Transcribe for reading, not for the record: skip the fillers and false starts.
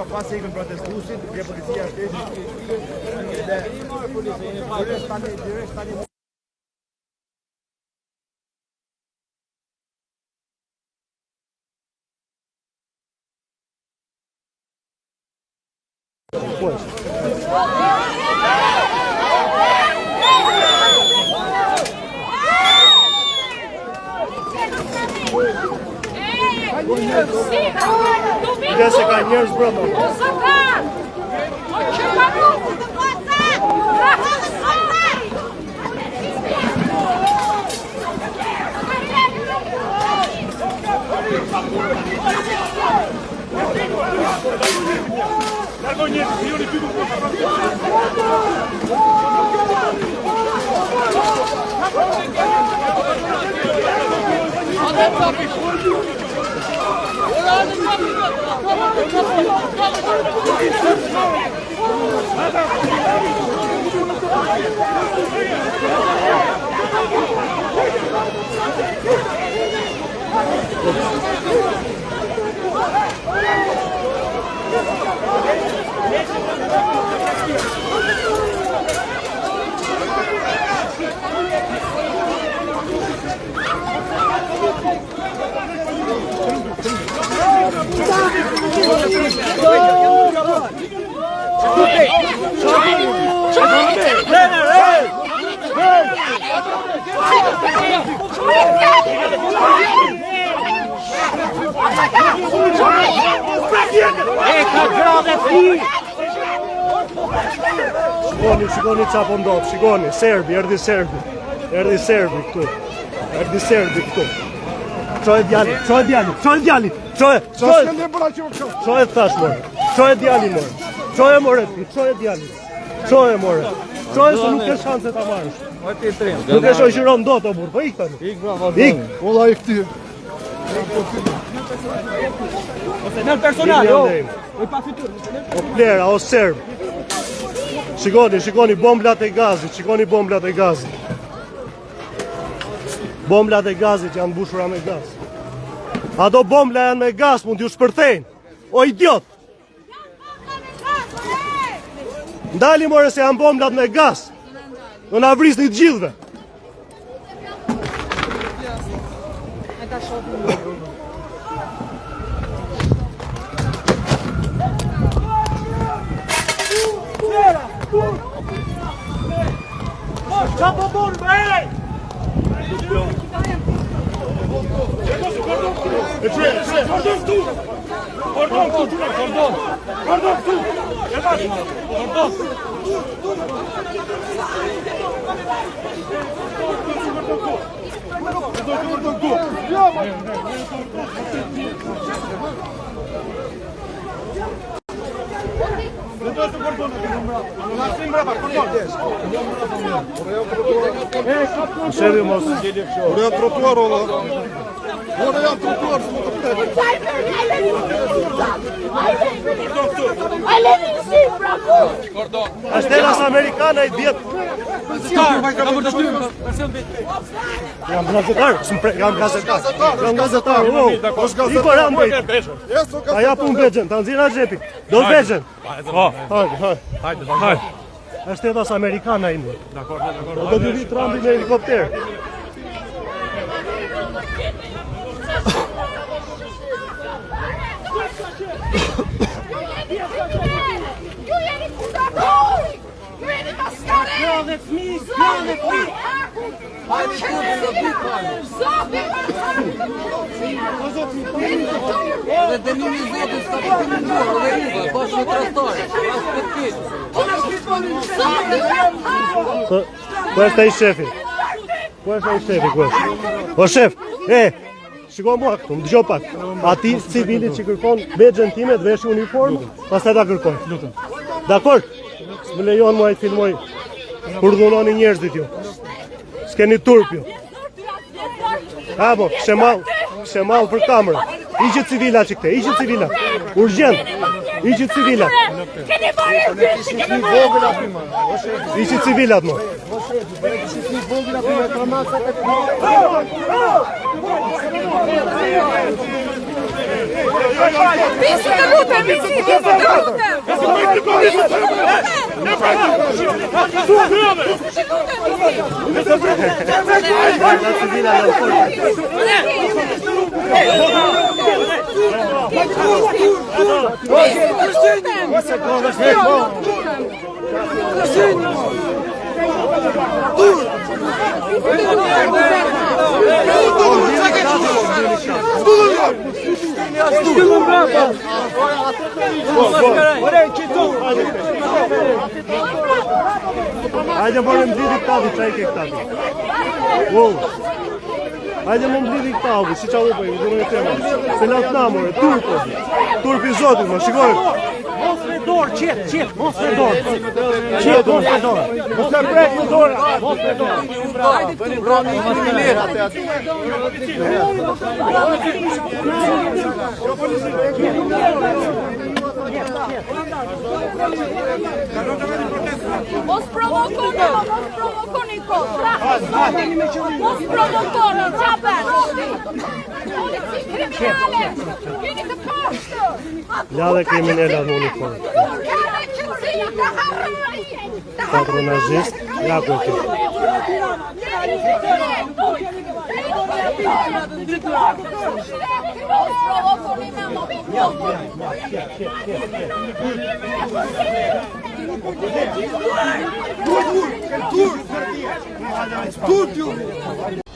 Pas ikën protestuesit, dhe policia shtetit dhe tani Dhe se ka njerëz brenda. Shikoni qa po ndodh, shikoni, Serbi, erdi Serbi këtu. Qoje djali, qoje thash more, qoje djali more, qoje more ti, qoje djali, qoje more, qoje se nuk ke shanse ta marrësh. Nuk e shoqëron dot o burr, po ik tani. Ik bravo. Ik, valla ik ti. Ose nel personale, o pa fitur. O plera, o serb. Shikoni bomblat e gazit, Bomblat e gazit që janë mbushura me gaz. Ato bombla janë me gaz, mund t'ju shpërthejnë. O idiot! Ndali more se janë bomblat me gaz. Do na vrisni të gjithëve. Çapo bomba, ej! Cordon tu! Serio mos. Oraya trotuar ola. Oraya trotuar s'mo të pret. Ashtë amerikana I vjet. Jam gazetar. I koran bëjt. A ja pun Bexhen, ta nxirra xhepi. Do Bexhen. Hajde. Është edhe amerikana I ndër. Dakor. Do të vi Trumpi me helikopter. Dhe dënimi Zotit s'ka të dënuar, dhe rrugë, bashkë me trastare, Ku është ai shefi? O shef, shiko mua këtu, më dëgjo pak. Ati civilit që kërkon Bexhen time të vesh uniformë, pastaj ta kërkoj. Dakor? S'më lejon mua I filmoj kur dhunoni njerëzit ju. S'keni turp ju. Apo, shemall për kamerë. Iqit civila që këte, urgjent. Iqit civila. Iqit civilat mo. Visi të lutem, visi të lutem! Hajde more mblidhi këta di çaj ke këta di. Wow. Hajde më mblidhi këta avu, si çau po, duhet të them. Se na tnamore, turpo. Turpi zotit, më shikoj. Mos me dorë, qet, mos me dorë. Qet, mos me dorë. Mos e prek me dorë, mos me dorë. Bëni brani 1 lirë atë. Mos provokoni kot. Mos provokoni, çapen. Kriminale. Jeni të pashtë. La dhe kriminella në uniform. Patronazist, ja ku ti. Tudo!